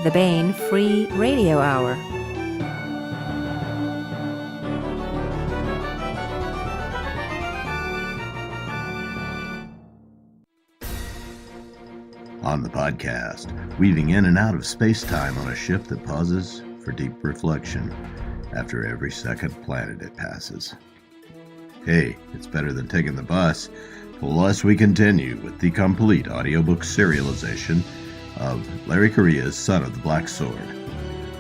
the Baen Free Radio Hour. On the podcast, weaving in and out of space-time on a ship that pauses for deep reflection after every second planet it passes. Hey, it's better than taking the bus. Plus, we continue with the complete audiobook serialization of Larry Correia's Son of the Black Sword.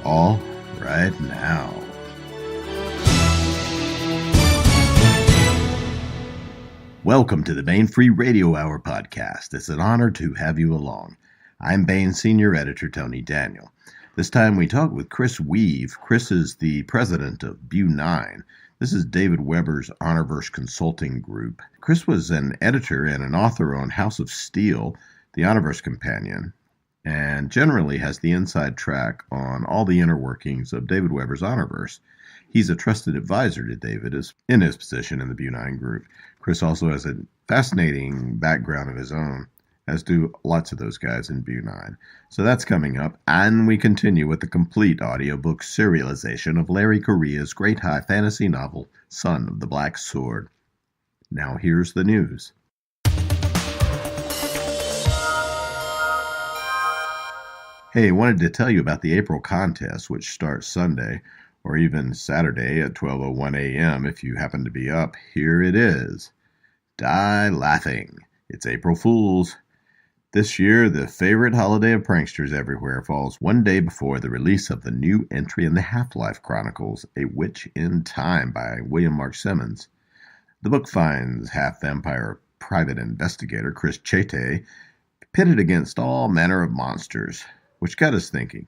All right now. Welcome to the Baen Free Radio Hour podcast. It's an honor to have you along. I'm Baen Senior Editor Tony Daniel. This time we talk with Chris Weuve. Chris is the president of BuNine. This is David Weber's Honorverse consulting group. Chris was an editor and an author on House of Steel, the Honorverse companion, and generally has the inside track on all the inner workings of David Weber's Honorverse. He's a trusted advisor to David in his position in the BuNine group. Chris also has a fascinating background of his own, as do lots of those guys in BuNine. So that's coming up, and we continue with the complete audiobook serialization of Larry Correia's great high fantasy novel, Son of the Black Sword. Now here's the news. Hey, I wanted to tell you about the April contest, which starts Sunday, or even Saturday at 12:01 a.m. if you happen to be up. Here it is. Die laughing. It's April Fool's. This year, the favorite holiday of pranksters everywhere falls one day before the release of the new entry in the Half-Life Chronicles, A Witch in Time by William Mark Simmons. The book finds half-vampire private investigator Chris Chete pitted against all manner of monsters, which got us thinking.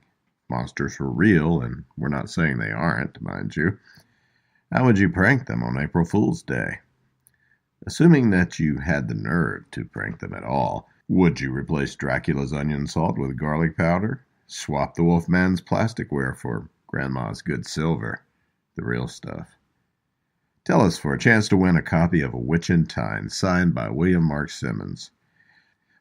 Monsters were real, and we're not saying they aren't, mind you. How would you prank them on April Fool's Day? Assuming that you had the nerve to prank them at all, would you replace Dracula's onion salt with garlic powder? Swap the Wolfman's plasticware for Grandma's good silver, the real stuff? Tell us for a chance to win a copy of A Witch in Time, signed by William Mark Simmons.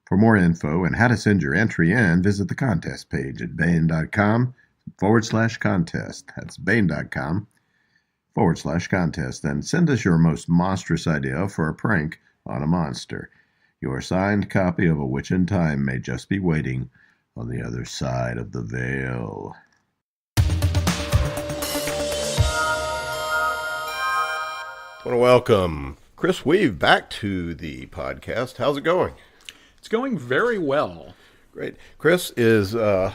For more info and how to send your entry in, visit the contest page at baen.com/contest. That's baen.com/contest. And send us your most monstrous idea for a prank on a monster. Your signed copy of A Witch in Time may just be waiting on the other side of the veil. I want to welcome Chris Weuve back to the podcast. How's it going? It's going very well. Great. Chris is, I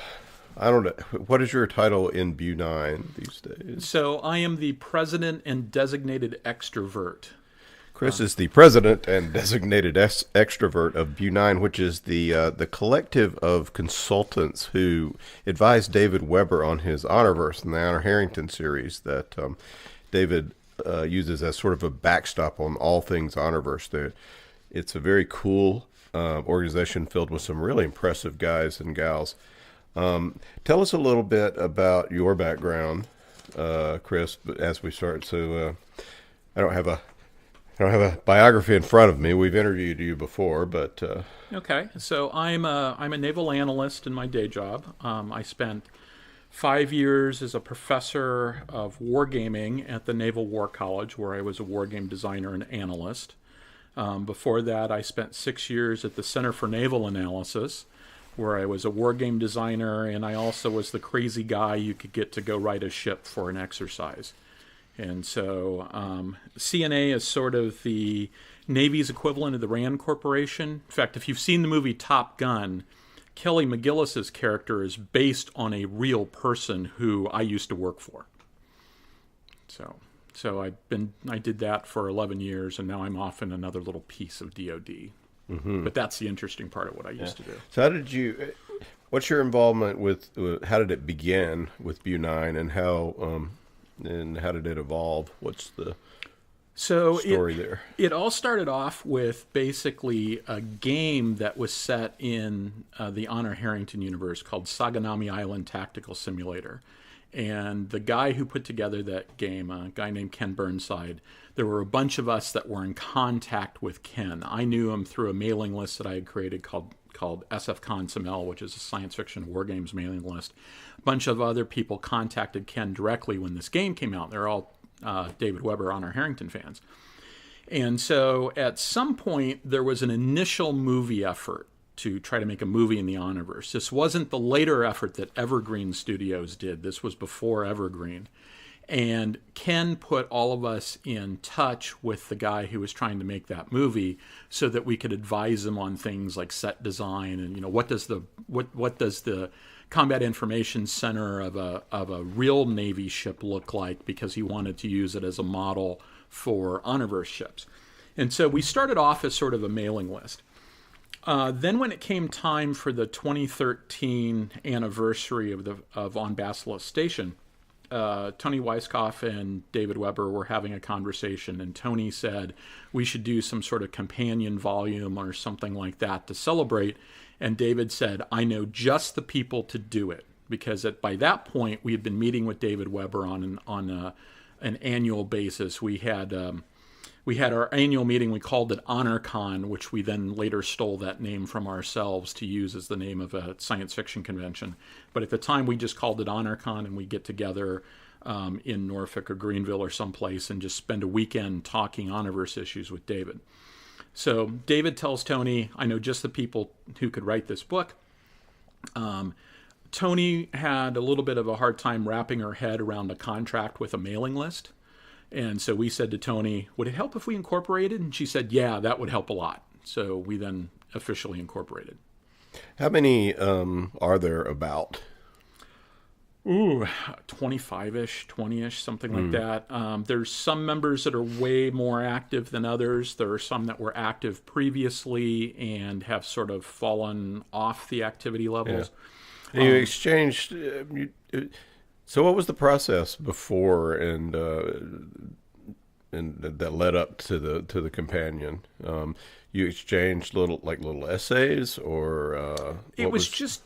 don't know, what is your title in BuNine these days? So I am the president and designated extrovert. Chris is the president and designated extrovert of BuNine, which is the collective of consultants who advised David Weber on his Honorverse and the Honor Harrington series that David uses as sort of a backstop on all things Honorverse. It's a very cool organization filled with some really impressive guys and gals. Tell us a little bit about your background, Chris, as we start. So I don't have a biography in front of me. We've interviewed you before, but okay. So I'm a naval analyst in my day job. I spent 5 years as a professor of wargaming at the Naval War College, where I was a wargame designer and analyst. Before that, I spent 6 years at the Center for Naval Analysis, where I was a wargame designer, and I also was the crazy guy you could get to go ride a ship for an exercise. And so CNA is sort of the Navy's equivalent of the RAND Corporation. In fact, if you've seen the movie Top Gun, Kelly McGillis's character is based on a real person who I used to work for. So I did that for 11 years, and now I'm off in another little piece of DoD. Mm-hmm. But that's the interesting part of what I used to do. So what's your involvement with, how did it begin with BuNine, and how did it evolve? What's the story there? It all started off with basically a game that was set in the Honor Harrington universe called Saganami Island Tactical Simulator. And the guy who put together that game, a guy named Ken Burnside, there were a bunch of us that were in contact with Ken. I knew him through a mailing list that I had created called called SF ConSML, which is a science fiction war games mailing list. A bunch of other people contacted Ken directly when this game came out. They're all David Weber, Honor Harrington fans. And so at some point, there was an initial movie effort to try to make a movie in the Honorverse. This wasn't the later effort that Evergreen Studios did. This was before Evergreen. And Ken put all of us in touch with the guy who was trying to make that movie so that we could advise him on things like set design and, you know, what does the Combat Information Center of a real Navy ship look like, because he wanted to use it as a model for Honorverse ships. And so we started off as sort of a mailing list. Then when it came time for the 2013 anniversary of On Basilisk Station, Tony Weisskopf and David Weber were having a conversation, and Tony said we should do some sort of companion volume or something like that to celebrate. And David said, I know just the people to do it, because by that point we had been meeting with David Weber on an annual basis. We had our annual meeting. We called it HonorCon, which we then later stole that name from ourselves to use as the name of a science fiction convention. But at the time, we just called it HonorCon, and we get together in Norfolk or Greenville or someplace and just spend a weekend talking Honorverse issues with David. So David tells Tony, I know just the people who could write this book. Tony had a little bit of a hard time wrapping her head around a contract with a mailing list. And so we said to Tony, would it help if we incorporated? And she said, yeah, that would help a lot. So we then officially incorporated. How many are there about? 25-ish, 20-ish, something like that. There's some members that are way more active than others. There are some that were active previously and have sort of fallen off the activity levels. Yeah. You exchanged... So what was the process before and that led up to the companion? You exchanged little essays, or it was just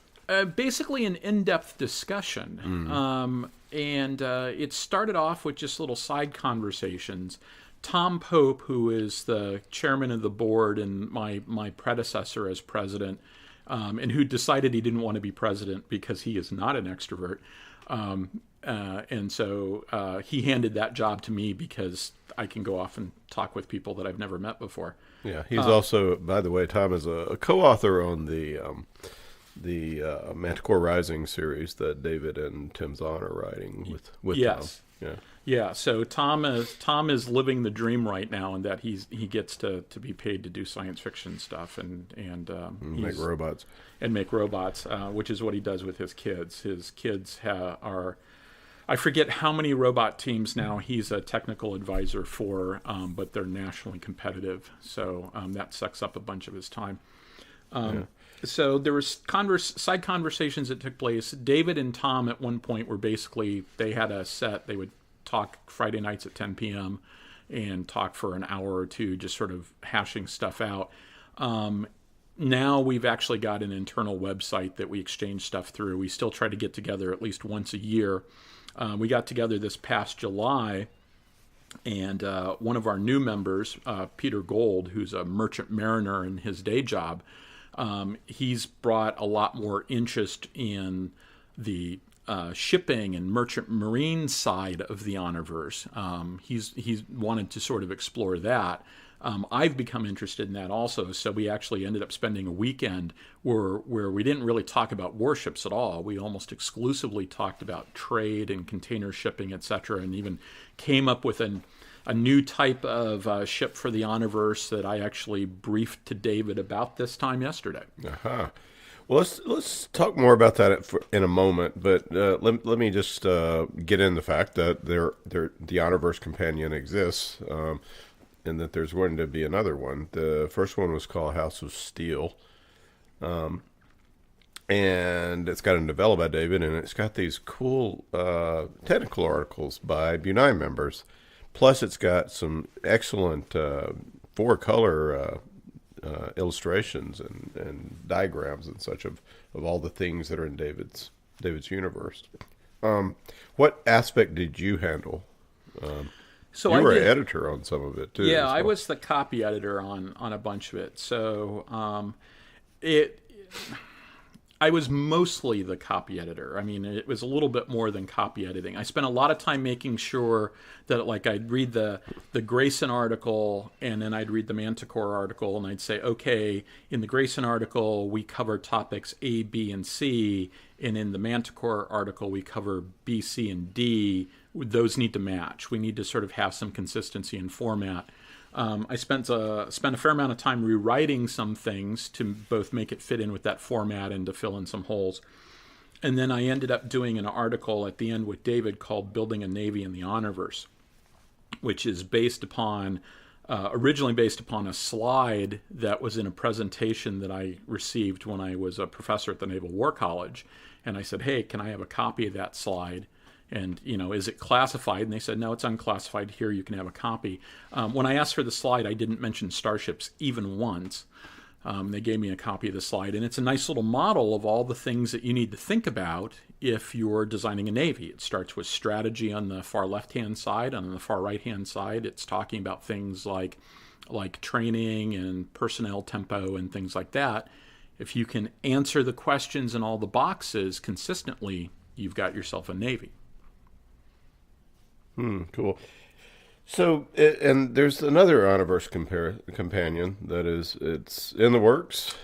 basically an in-depth discussion, and it started off with just little side conversations. Tom Pope, who is the chairman of the board and my predecessor as president, and who decided he didn't want to be president because he is not an extrovert. And so he handed that job to me because I can go off and talk with people that I've never met before. Yeah, he's also, by the way, Tom is a co-author on the Manticore Rising series that David and Tim Zahn are writing with yes. Tom. Yeah. So Tom is living the dream right now, in that he gets to be paid to do science fiction stuff and make robots. And make robots, which is what he does with his kids. His kids are, I forget how many robot teams now he's a technical advisor for, but they're nationally competitive. So that sucks up a bunch of his time. So there was side conversations that took place. David and Tom at one point were basically, they had a set. They would talk Friday nights at 10 p.m. and talk for an hour or two, just sort of hashing stuff out. Now we've actually got an internal website that we exchange stuff through. We still try to get together at least once a year. We got together this past July, and one of our new members, Peter Gold, who's a merchant mariner in his day job, he's brought a lot more interest in the shipping and merchant marine side of the Honorverse. He's wanted to sort of explore that. I've become interested in that also, so we actually ended up spending a weekend where we didn't really talk about warships at all. We almost exclusively talked about trade and container shipping, etc., and even came up with a new type of ship for the Honorverse that I actually briefed to David about this time yesterday. Uh-huh. Well, let's talk more about that in a moment, but let me just get in the fact that the Honorverse companion exists, and that there's going to be another one. The first one was called House of Steel, and it's got a novella by David, and it's got these cool technical articles by BuNine members. Plus, it's got some excellent 4-color illustrations and diagrams and such of all the things that are in David's universe. What aspect did you handle? So you were an editor on some of it too. Yeah, I was the copy editor on a bunch of it. So I was mostly the copy editor. I mean, it was a little bit more than copy editing. I spent a lot of time making sure that, like, I'd read the Grayson article, and then I'd read the Manticore article, and I'd say, okay, in the Grayson article, we cover topics A, B, and C, and in the Manticore article, we cover B, C, and D. Those need to match. We need to sort of have some consistency in format. I spent a fair amount of time rewriting some things to both make it fit in with that format and to fill in some holes. And then I ended up doing an article at the end with David called Building a Navy in the Honorverse, which is based upon, originally based upon a slide that was in a presentation that I received when I was a professor at the Naval War College. And I said, hey, can I have a copy of that slide? And, is it classified? And they said, no, it's unclassified. Here, you can have a copy. When I asked for the slide, I didn't mention starships even once. They gave me a copy of the slide. And it's a nice little model of all the things that you need to think about if you're designing a Navy. It starts with strategy on the far left-hand side. On the far right-hand side, it's talking about things like training and personnel tempo and things like that. If you can answer the questions in all the boxes consistently, you've got yourself a Navy. Cool. So, and there's another Honorverse companion that it's in the works.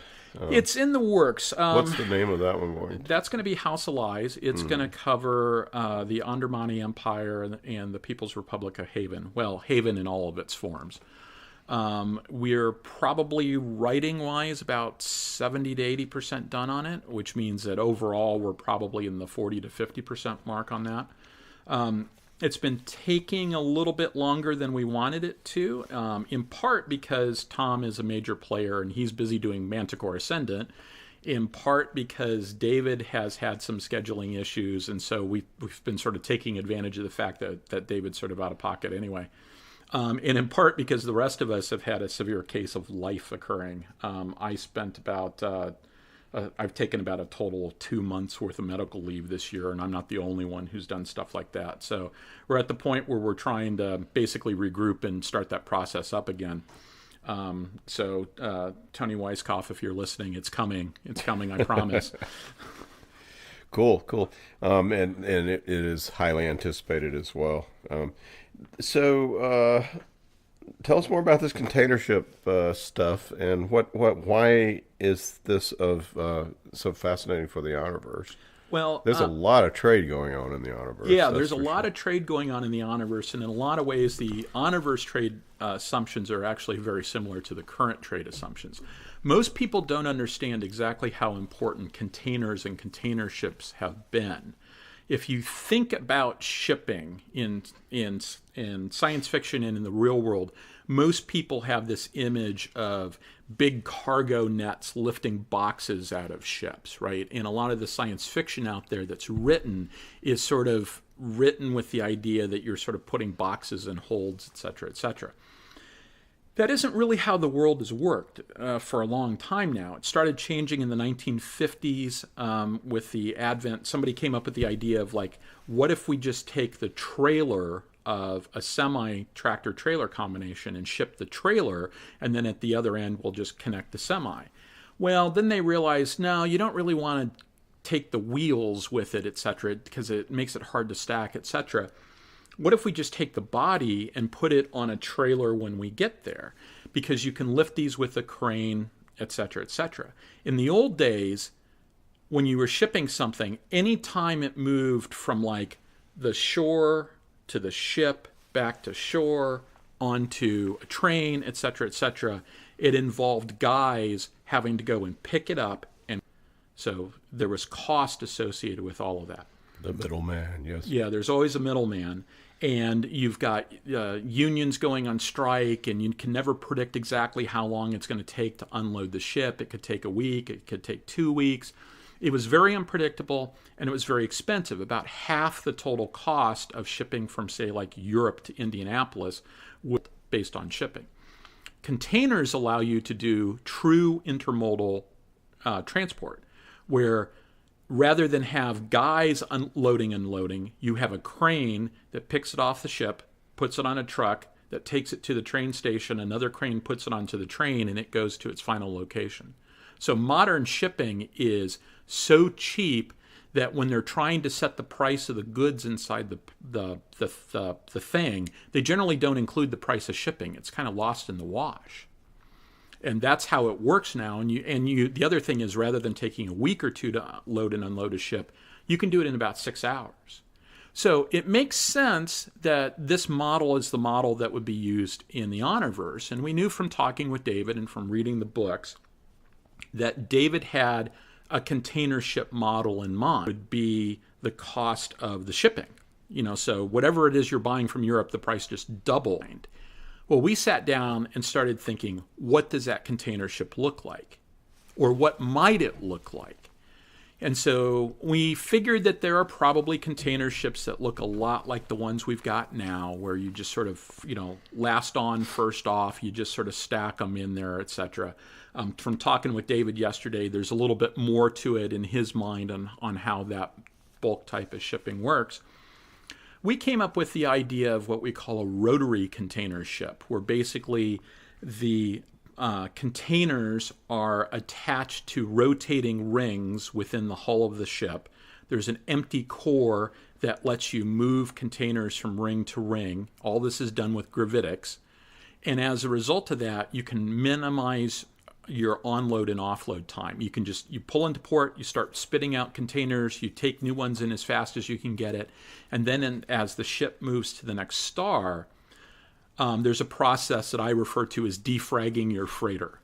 It's in the works. What's the name of that one going? That's going to be House of Lies. It's going to cover the Andermani Empire and the People's Republic of Haven. Well, Haven in all of its forms. We're probably writing-wise about 70 to 80% done on it, which means that overall we're probably in the 40 to 50% mark on that. It's been taking a little bit longer than we wanted it to, in part because Tom is a major player and he's busy doing Manticore Ascendant, in part because David has had some scheduling issues, and so we've been sort of taking advantage of the fact that David's sort of out of pocket anyway. And in part because the rest of us have had a severe case of life occurring. I spent about... I've taken about a total of 2 months worth of medical leave this year, and I'm not the only one who's done stuff like that. So we're at the point where we're trying to basically regroup and start that process up again. So Tony Weiskopf, if you're listening, it's coming. It's coming, I promise. Cool. And it is highly anticipated as well. So tell us more about this container ship stuff, and why is this so fascinating for the Honorverse? Well, there's a lot of trade going on in the Honorverse. Yeah, there's a lot of trade going on in the Honorverse, and in a lot of ways, the Honorverse trade assumptions are actually very similar to the current trade assumptions. Most people don't understand exactly how important containers and container ships have been. If you think about shipping in science fiction and in the real world, most people have this image of big cargo nets lifting boxes out of ships, right? And a lot of the science fiction out there that's written is sort of written with the idea that you're sort of putting boxes in holds, et cetera, et cetera. That isn't really how the world has worked for a long time now. It started changing in the 1950s with the advent. Somebody came up with the idea of, like, what if we just take the trailer of a semi-tractor trailer combination and ship the trailer, and then at the other end we'll just connect the semi. Well, then they realized, no, you don't really want to take the wheels with it, et cetera, because it makes it hard to stack, et cetera. What if we just take the body and put it on a trailer when we get there? Because you can lift these with a crane, et cetera, et cetera. In the old days, when you were shipping something, any time it moved from, like, the shore to the ship, back to shore, onto a train, et cetera, it involved guys having to go and pick it up. And so there was cost associated with all of that. The middleman, yes. Yeah, there's always a middleman. And you've got unions going on strike, and you can never predict exactly how long it's going to take to unload the ship. It could take a week. It could take 2 weeks. It was very unpredictable, and it was very expensive. About half the total cost of shipping from, say, like Europe to Indianapolis was based on shipping. Containers allow you to do true intermodal transport, where rather than have guys unloading and loading, you have a crane that picks it off the ship, puts it on a truck, that takes it to the train station, another crane puts it onto the train, and it goes to its final location. So modern shipping is so cheap that when they're trying to set the price of the goods inside the thing, they generally don't include the price of shipping. It's kind of lost in the wash. And that's how it works now. And the other thing is, rather than taking a week or two to load and unload a ship, you can do it in about 6 hours. So it makes sense that this model is the model that would be used in the Honorverse. And we knew from talking with David and from reading the books that David had a container ship model in mind. Would be the cost of the shipping. So whatever it is you're buying from Europe, the price just doubled. Well, we sat down and started thinking, what does that container ship look like? Or what might it look like? And so we figured that there are probably container ships that look a lot like the ones we've got now, where you just sort of, last on, first off, you just sort of stack them in there, etc. From talking with David yesterday, there's a little bit more to it in his mind on how that bulk type of shipping works. We came up with the idea of what we call a rotary container ship, where basically the containers are attached to rotating rings within the hull of the ship. There's an empty core that lets you move containers from ring to ring. All this is done with gravitics. And as a result of that, you can minimize your onload and offload time. You pull into port, you start spitting out containers, you take new ones in as fast as you can get it, and then as the ship moves to the next star, there's a process that I refer to as defragging your freighter,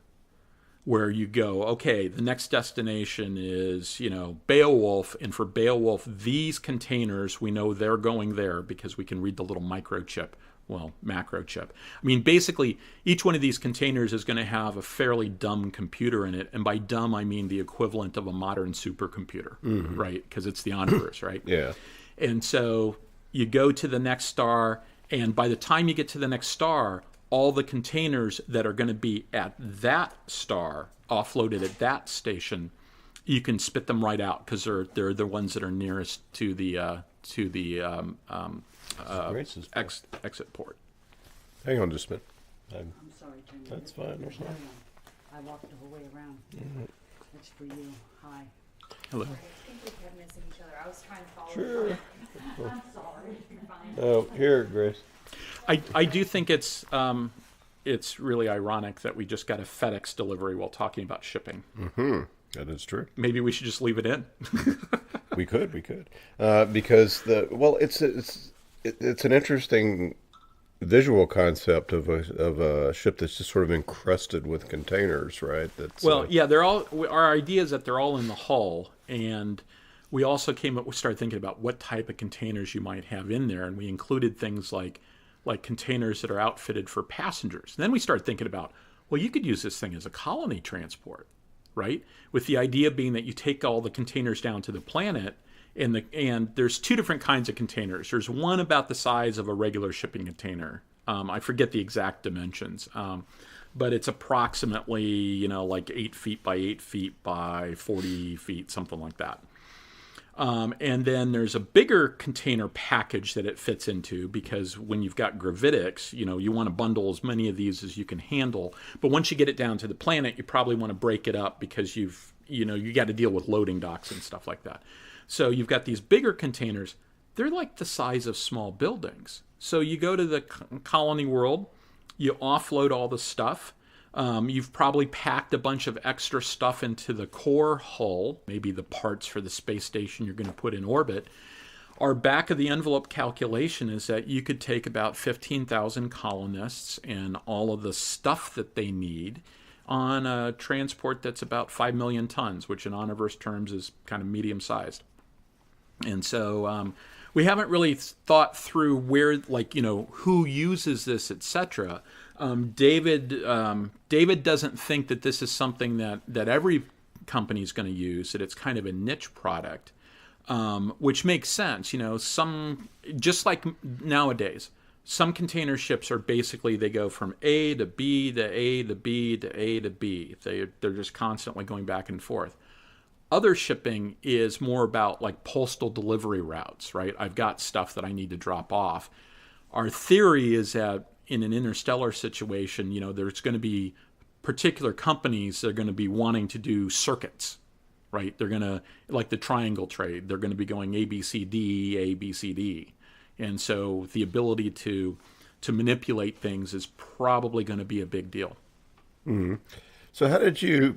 where you go, okay, the next destination is, Beowulf, and for Beowulf, these containers, we know they're going there because we can read the little microchip. Well, macro chip. I mean, basically, each one of these containers is going to have a fairly dumb computer in it. And by dumb, I mean the equivalent of a modern supercomputer, right? Because it's the Honorverse, right? Yeah. And so you go to the next star, and by the time you get to the next star, all the containers that are going to be at that star, offloaded at that station, you can spit them right out because they're the ones that are nearest to the exit port. Hang on just a minute. I'm sorry, Jim. That's fine. There's no one. I walked the whole way around. That's for you. Hi. Hello. I think we kept missing each other. I was trying to follow. Sure. I'm sorry. You're fine. Oh, here, Grace. I do think it's really ironic that we just got a FedEx delivery while talking about shipping. Mm-hmm. That is true. Maybe we should just leave it in. We could, because it's an interesting visual concept of a ship that's just sort of encrusted with containers, right? Yeah, they're all. Our idea is that they're all in the hull, and we also started thinking about what type of containers you might have in there, and we included things like containers that are outfitted for passengers. And then we started thinking about, well, you could use this thing as a colony transport, right? With the idea being that you take all the containers down to the planet. And there's two different kinds of containers. There's one about the size of a regular shipping container. I forget the exact dimensions, but it's approximately, like 8 feet by 8 feet by 40 feet, something like that. And then there's a bigger container package that it fits into, because when you've got gravitics, you want to bundle as many of these as you can handle. But once you get it down to the planet, you probably want to break it up because you got to deal with loading docks and stuff like that. So you've got these bigger containers. They're like the size of small buildings. So you go to the colony world, you offload all the stuff. You've probably packed a bunch of extra stuff into the core hull, maybe the parts for the space station you're going to put in orbit. Our back of the envelope calculation is that you could take about 15,000 colonists and all of the stuff that they need on a transport that's about 5 million tons, which in Honorverse terms is kind of medium-sized. And so we haven't really thought through where, who uses this, etc. David doesn't think that this is something that every company is going to use, that it's kind of a niche product, which makes sense. Just like nowadays, some container ships are basically, they go from A to B to A to B to A to B. They're just constantly going back and forth. Other shipping is more about like postal delivery routes, right? I've got stuff that I need to drop off. Our theory is that in an interstellar situation, there's going to be particular companies that are going to be wanting to do circuits, right? They're going to, like the triangle trade, they're going to be going A, B, C, D, A, B, C, D. And so the ability to manipulate things is probably going to be a big deal. Mm-hmm. So how did you,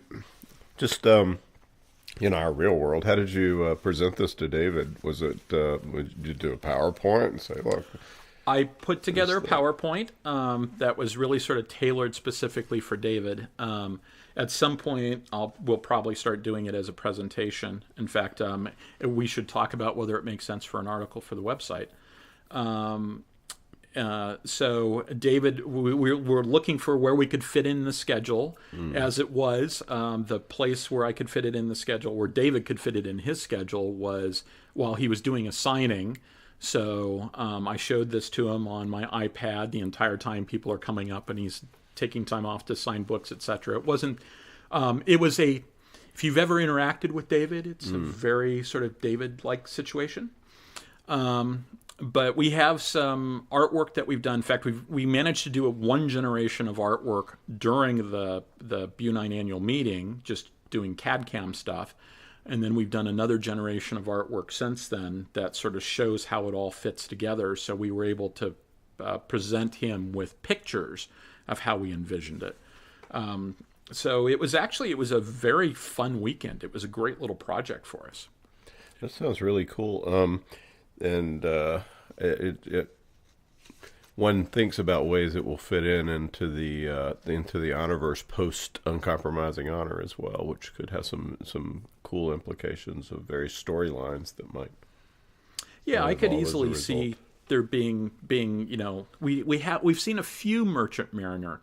just in our real world, how did you present this to David? Was it, would you do a PowerPoint and say, look? I put together a PowerPoint that was really sort of tailored specifically for David. At some point, we'll probably start doing it as a presentation. In fact, we should talk about whether it makes sense for an article for the website. So David, we're looking for where we could fit in the schedule. As it was, the place where I could fit it in the schedule, where David could fit it in his schedule, was while he was doing a signing. So I showed this to him on my iPad the entire time people are coming up and he's taking time off to sign books, etc. It wasn't, it was a, if you've ever interacted with David, it's a very sort of David-like situation. But we have some artwork that we've done. In fact, we managed to do one generation of artwork during the BuNine annual meeting, just doing CAD/CAM stuff. And then we've done another generation of artwork since then that sort of shows how it all fits together. So we were able to present him with pictures of how we envisioned it. So it was a very fun weekend. It was a great little project for us. That sounds really cool. And one thinks about ways it will fit into the Honorverse post Uncompromising Honor as well, which could have some cool implications of various storylines that might. Yeah, I could easily see there being we've seen a few Merchant Mariner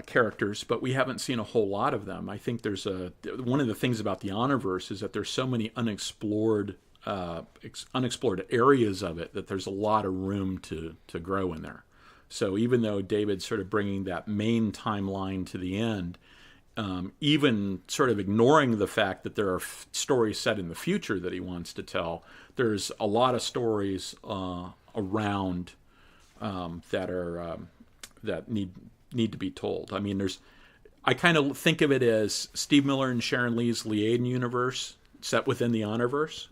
characters, but we haven't seen a whole lot of them. I think there's one of the things about the Honorverse is that there's so many unexplored areas of it that there's a lot of room to grow in there. So even though David's sort of bringing that main timeline to the end, even sort of ignoring the fact that there are stories set in the future that he wants to tell, there's a lot of stories around that need to be told. I mean, I kind of think of it as Steve Miller and Sharon Lee's Liaden universe set within the Honorverse,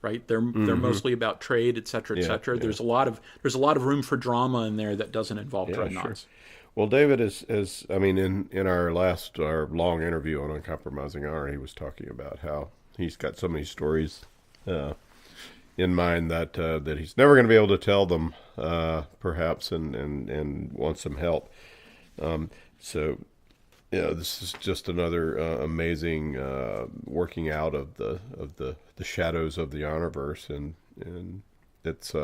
right? They're mostly about trade, et cetera, et cetera. Yeah. There's a lot of room for drama in there that doesn't involve dreadnoughts. Sure. Well, David is I mean, in our long interview on Uncompromising Honor, he was talking about how he's got so many stories in mind that he's never going to be able to tell them, perhaps, and wants some help. So, this is just another amazing working out of the shadows of the Honorverse, and it's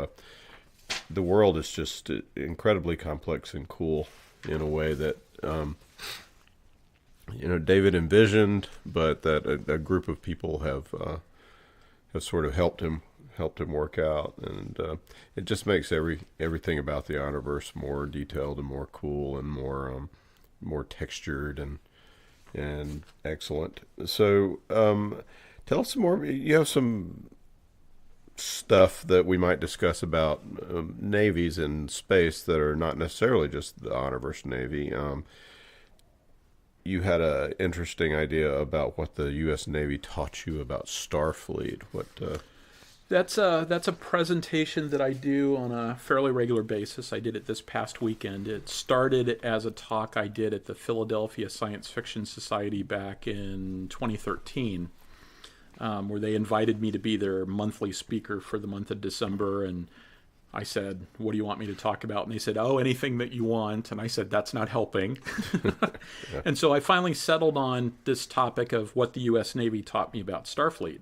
the world is just incredibly complex and cool in a way that David envisioned, but that a group of people have sort of helped him work out, and it just makes everything about the Honorverse more detailed and more cool and more textured and excellent. So tell us some more. You have some stuff that we might discuss about navies in space that are not necessarily just the Honorverse Navy. You had an interesting idea about what the U.S. Navy taught you about Starfleet. That's a presentation that I do on a fairly regular basis. I did it this past weekend. It started as a talk I did at the Philadelphia Science Fiction Society back in 2013, where they invited me to be their monthly speaker for the month of December. And I said, what do you want me to talk about? And they said, anything that you want. And I said, that's not helping. Yeah. And so I finally settled on this topic of what the U.S. Navy taught me about Starfleet.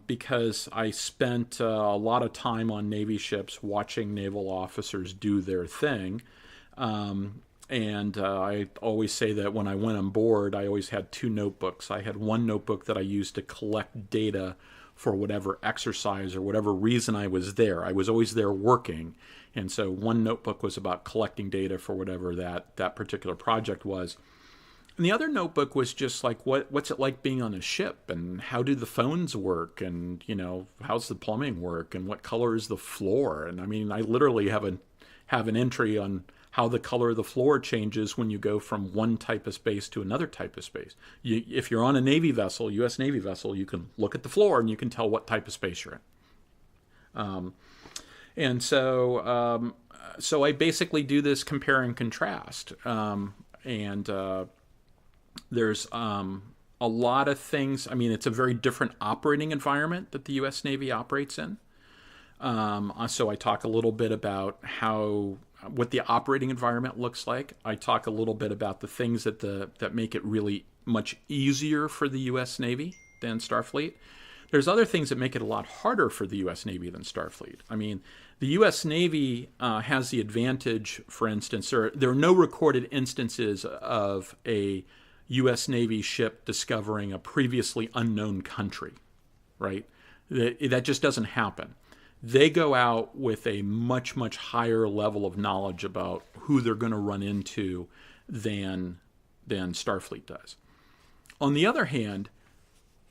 Because I spent a lot of time on Navy ships watching naval officers do their thing. And I always say that when I went on board, I always had two notebooks. I had one notebook that I used to collect data for whatever exercise or whatever reason I was there. I was always there working. And so one notebook was about collecting data for whatever that particular project was. And the other notebook was just like, what's it like being on a ship, and how do the phones work, and how's the plumbing work, and what color is the floor? And I mean, I literally have an entry on how the color of the floor changes when you go from one type of space to another type of space. If you're on a Navy vessel, U.S. Navy vessel, you can look at the floor and you can tell what type of space you're in. And so I basically do this compare and contrast. There's a lot of things. I mean, it's a very different operating environment that the U.S. Navy operates in. So I talk a little bit about what the operating environment looks like. I talk a little bit about the things that make it really much easier for the U.S. Navy than Starfleet. There's other things that make it a lot harder for the U.S. Navy than Starfleet. I mean, the U.S. Navy has the advantage, for instance, there are no recorded instances of a U.S. Navy ship discovering a previously unknown country, right? That just doesn't happen. They go out with a much, much higher level of knowledge about who they're going to run into than Starfleet does. On the other hand,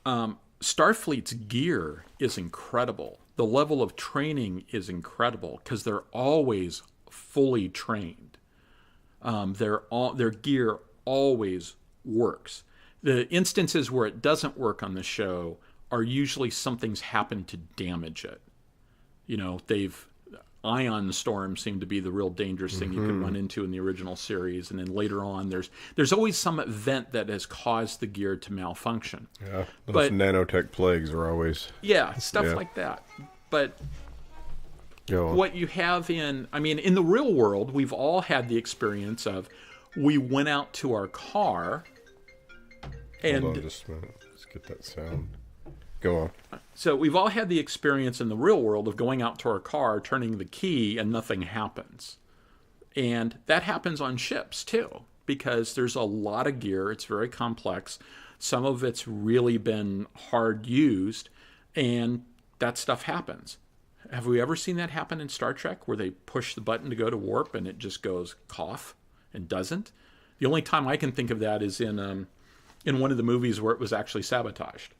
Starfleet's gear is incredible. The level of training is incredible because they're always fully trained. Their gear always works. The instances where it doesn't work on the show are usually something's happened to damage it. You know, ion storms seem to be the real dangerous thing you can run into in the original series, and then later on there's always some event that has caused the gear to malfunction. Yeah, those nanotech plagues are always stuff like that. But what you have in the real world, we've all had the experience of we went out to our car and hold on just a minute. Let's get that sound. Go on. So we've all had the experience in the real world of going out to our car, turning the key, and nothing happens. And that happens on ships, too, because there's a lot of gear. It's very complex. Some of it's really been hard used, and that stuff happens. Have we ever seen that happen in Star Trek, where they push the button to go to warp, and it just goes cough and doesn't? The only time I can think of that is in one of the movies where it was actually sabotaged.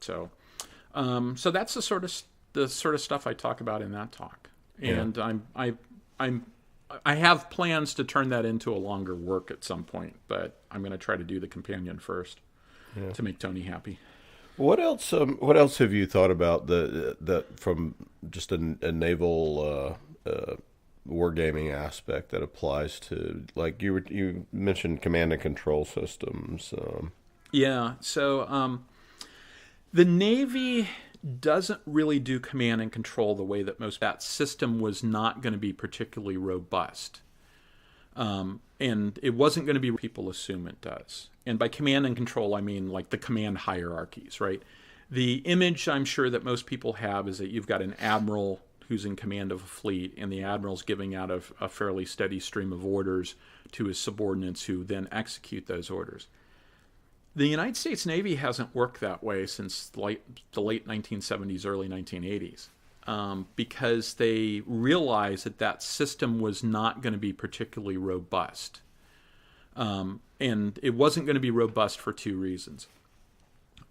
So that's the sort of stuff I talk about in that talk, and I have plans to turn that into a longer work at some point, but I'm going to try to do the companion first to make Tony happy. What else? What else have you thought about that from just a naval wargaming aspect that applies to, like you mentioned, command and control systems? So. The Navy doesn't really do command and control the way that that system was not going to be particularly robust. And it wasn't going to be what people assume it does. And by command and control, I mean like the command hierarchies, right? The image I'm sure that most people have is that you've got an admiral who's in command of a fleet, and the admiral's giving out a fairly steady stream of orders to his subordinates who then execute those orders. The United States Navy hasn't worked that way since the late 1970s, early 1980s, because they realized that system was not going to be particularly robust. And it wasn't going to be robust for two reasons.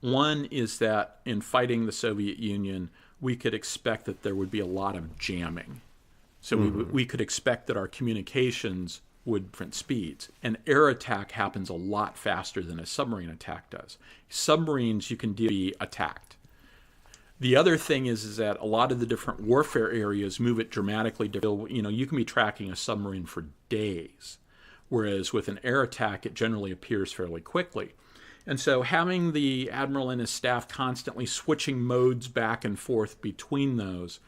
One is that in fighting the Soviet Union, we could expect that there would be a lot of jamming. So we could expect that our communications would different speeds. An air attack happens a lot faster than a submarine attack does. Submarines, you can be attacked. The other thing is that a lot of the different warfare areas move it dramatically. You can be tracking a submarine for days, whereas with an air attack, it generally appears fairly quickly. And so having the admiral and his staff constantly switching modes back and forth between those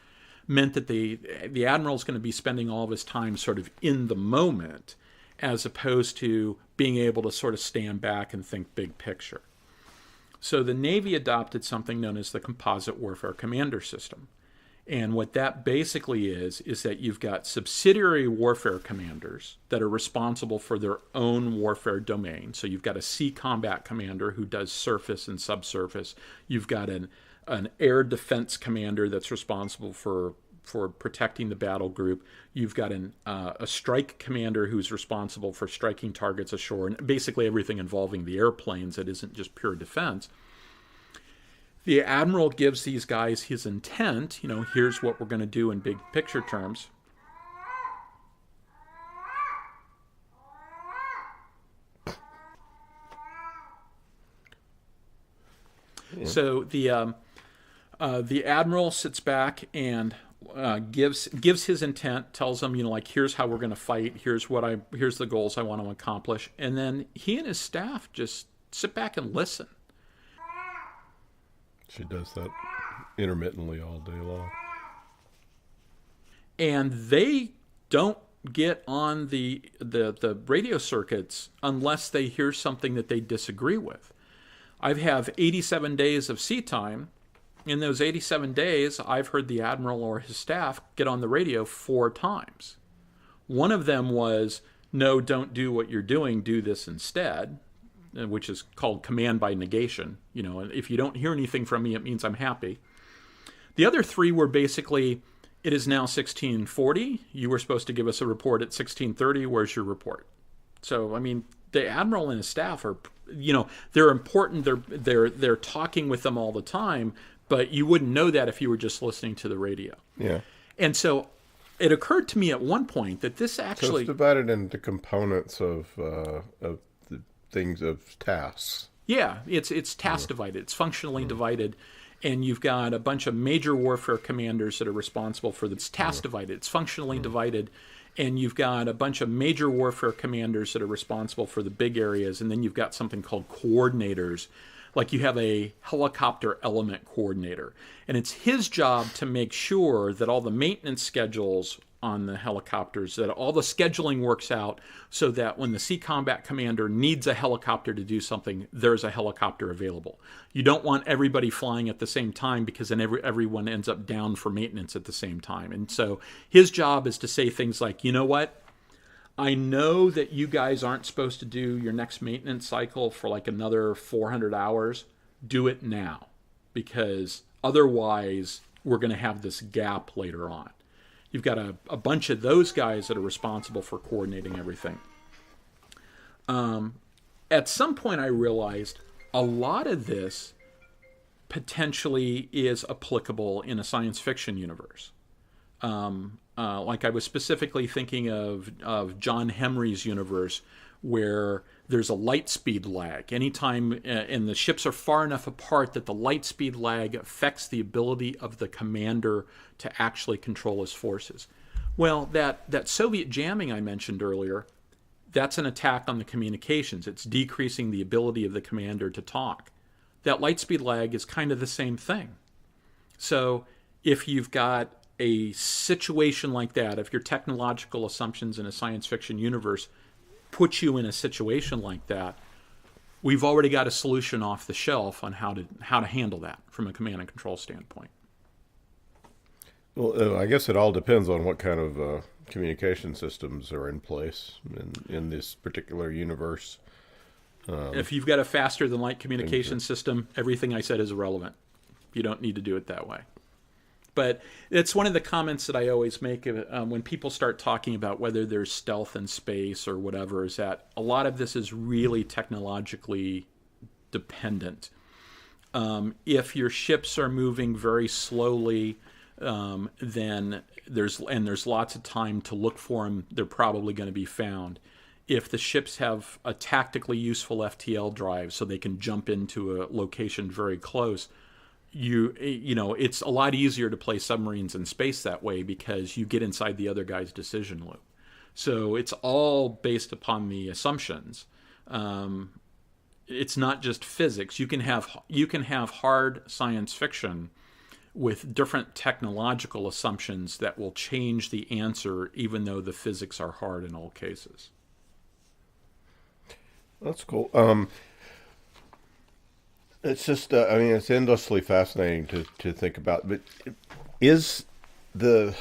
meant that the admiral's going to be spending all of his time sort of in the moment, as opposed to being able to sort of stand back and think big picture. So the Navy adopted something known as the Composite Warfare Commander System. And what that basically is that you've got subsidiary warfare commanders that are responsible for their own warfare domain. So you've got a sea combat commander who does surface and subsurface. You've got an air defense commander that's responsible for protecting the battle group. You've got a strike commander who's responsible for striking targets ashore, and basically everything involving the airplanes that isn't just pure defense. The admiral gives these guys his intent, here's what we're going to do in big picture terms. So the admiral sits back and gives his intent, tells them, like, here's how we're going to fight, here's the goals I want to accomplish, and then he and his staff just sit back and listen. She does that intermittently all day long. And they don't get on the radio circuits unless they hear something that they disagree with. I have 87 days of sea time. In those 87 days, I've heard the admiral or his staff get on the radio 4 times. One of them was, no, don't do what you're doing, do this instead, which is called command by negation. And if you don't hear anything from me, it means I'm happy. The other 3 were basically, it is now 1640. You were supposed to give us a report at 1630. Where's your report? So, I mean, the admiral and his staff are, they're important. They're talking with them all the time, but you wouldn't know that if you were just listening to the radio. Yeah. And so it occurred to me at one point that this actually... So it's divided into components of the things, of tasks. Yeah, it's task divided. It's functionally divided. And you've got a bunch of major warfare commanders that are responsible for this. It's task divided. It's functionally divided. And you've got a bunch of major warfare commanders that are responsible for the big areas. And then you've got something called coordinators. Like you have a helicopter element coordinator. And it's his job to make sure that all the maintenance schedules on the helicopters, that all the scheduling works out so that when the Sea Combat Commander needs a helicopter to do something, there's a helicopter available. You don't want everybody flying at the same time because then everyone ends up down for maintenance at the same time. And so his job is to say things like, you know what? I know that you guys aren't supposed to do your next maintenance cycle for like another 400 hours. Do it now, because otherwise we're going to have this gap later on. You've got a bunch of those guys that are responsible for coordinating everything. At some point I realized a lot of this potentially is applicable in a science fiction universe. Like I was specifically thinking of John Henry's universe, where there's a light speed lag. Anytime, and the ships are far enough apart that the light speed lag affects the ability of the commander to actually control his forces. Well, that Soviet jamming I mentioned earlier, that's an attack on the communications. It's decreasing the ability of the commander to talk. That light speed lag is kind of the same thing. So if you've got a situation like that, if your technological assumptions in a science fiction universe put you in a situation like that, we've already got a solution off the shelf on how to handle that from a command and control standpoint. Well, I guess it all depends on what kind of communication systems are in place in this particular universe. If you've got a faster than light communication system, everything I said is irrelevant. You don't need to do it that way. But it's one of the comments that I always make when people start talking about whether there's stealth in space or whatever, is that a lot of this is really technologically dependent. If your ships are moving very slowly, then there's lots of time to look for them. They're probably going to be found. If the ships have a tactically useful FTL drive so they can jump into a location very close, you know, it's a lot easier to play submarines in space that way because you get inside the other guy's decision loop. So it's all based upon the assumptions. It's not just physics. You can have hard science fiction with different technological assumptions that will change the answer, even though the physics are hard in all cases. That's cool. It's just, I mean, it's endlessly fascinating to think about. But is the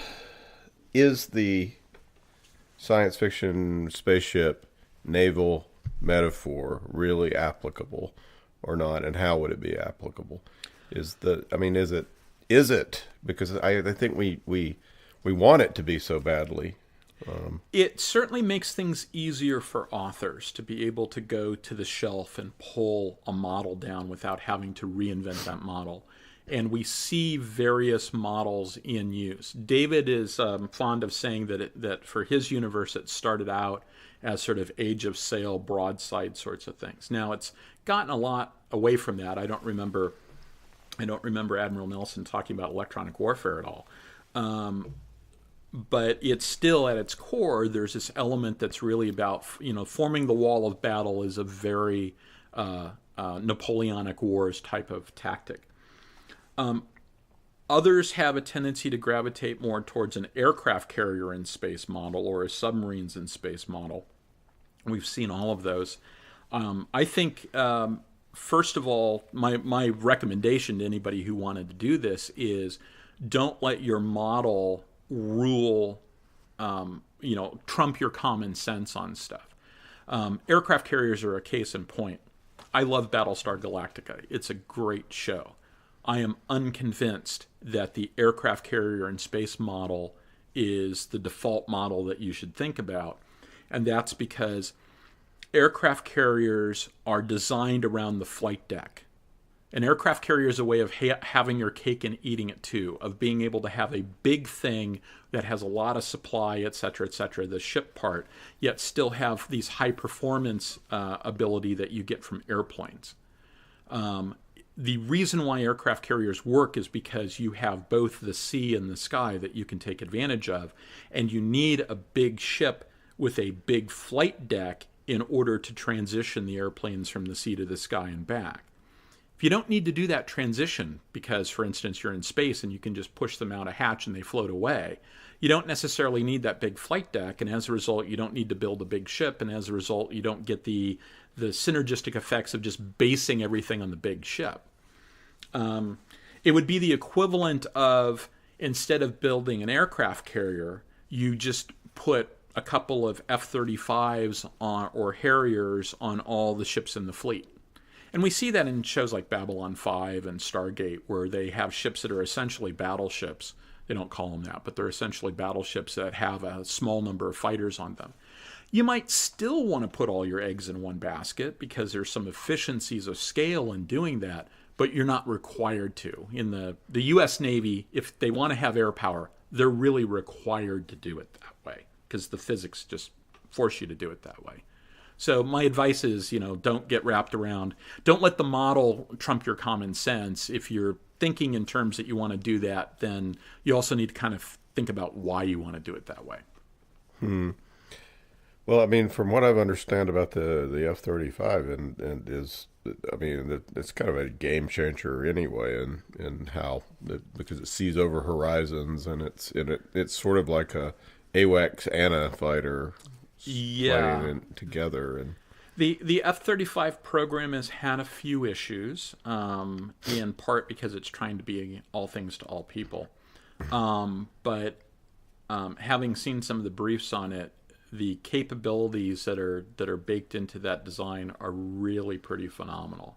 science fiction spaceship naval metaphor really applicable or not? And how would it be applicable? Is it? Because I think we want it to be so badly. It certainly makes things easier for authors to be able to go to the shelf and pull a model down without having to reinvent that model. And we see various models in use. David is fond of saying that for his universe it started out as sort of Age of Sail broadside sorts of things. Now it's gotten a lot away from that. I don't remember I don't remember Admiral Nelson talking about electronic warfare at all. But it's still at its core, there's this element that's really about, forming the wall of battle is a very Napoleonic Wars type of tactic. Others have a tendency to gravitate more towards an aircraft carrier in space model or a submarines in space model. We've seen all of those. I think, first of all, my recommendation to anybody who wanted to do this is don't let your model rule, trump your common sense on stuff. Aircraft carriers are a case in point. I love Battlestar Galactica. It's a great show. I am unconvinced that the aircraft carrier in space model is the default model that you should think about. And that's because aircraft carriers are designed around the flight deck. An aircraft carrier is a way of having your cake and eating it too, of being able to have a big thing that has a lot of supply, et cetera, the ship part, yet still have these high performance ability that you get from airplanes. The reason why aircraft carriers work is because you have both the sea and the sky that you can take advantage of, and you need a big ship with a big flight deck in order to transition the airplanes from the sea to the sky and back. If you don't need to do that transition because, for instance, you're in space and you can just push them out a hatch and they float away, you don't necessarily need that big flight deck, and as a result, you don't need to build a big ship, and as a result, you don't get the synergistic effects of just basing everything on the big ship. It would be the equivalent of, instead of building an aircraft carrier, you just put a couple of F-35s or Harriers on all the ships in the fleet. And we see that in shows like Babylon 5 and Stargate, where they have ships that are essentially battleships. They don't call them that, but they're essentially battleships that have a small number of fighters on them. You might still want to put all your eggs in one basket because there's some efficiencies of scale in doing that, but you're not required to. In the U.S. Navy, if they want to have air power, they're really required to do it that way because the physics just force you to do it that way. So my advice is, don't get wrapped around. Don't let the model trump your common sense. If you're thinking in terms that you want to do that, then you also need to kind of think about why you want to do it that way. Well, I mean, from what I've understand about the F-35 and is, I mean, it's kind of a game changer anyway, and how because it sees over horizons, and it's sort of like a AWACS and a fighter fighting together. And the F-35 program has had a few issues, in part because it's trying to be all things to all people. But having seen some of the briefs on it, the capabilities that are baked into that design are really pretty phenomenal.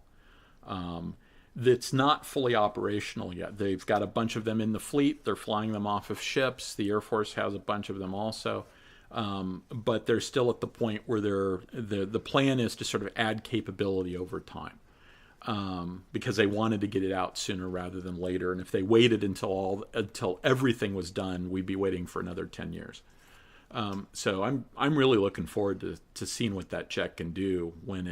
It's not fully operational yet. They've got a bunch of them in the fleet. They're flying them off of ships. The Air Force has a bunch of them also. But they're still at the point where the plan is to sort of add capability over time. Because they wanted to get it out sooner rather than later. And if they waited until everything was done, we'd be waiting for another 10 years. So I'm really looking forward to seeing what that jet can do when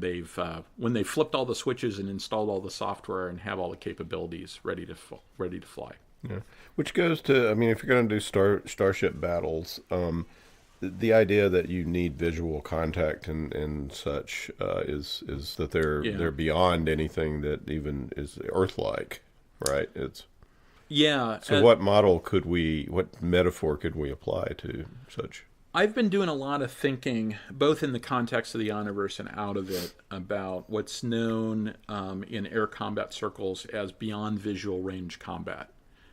they've flipped all the switches and installed all the software and have all the capabilities ready to fly. Yeah, which goes to, I mean, if you're going to do starship battles, the idea that you need visual contact and such is that they're beyond anything that even is Earth-like, right? So what metaphor could we apply to such? I've been doing a lot of thinking, both in the context of the Honorverse and out of it, about what's known in air combat circles as beyond visual range combat.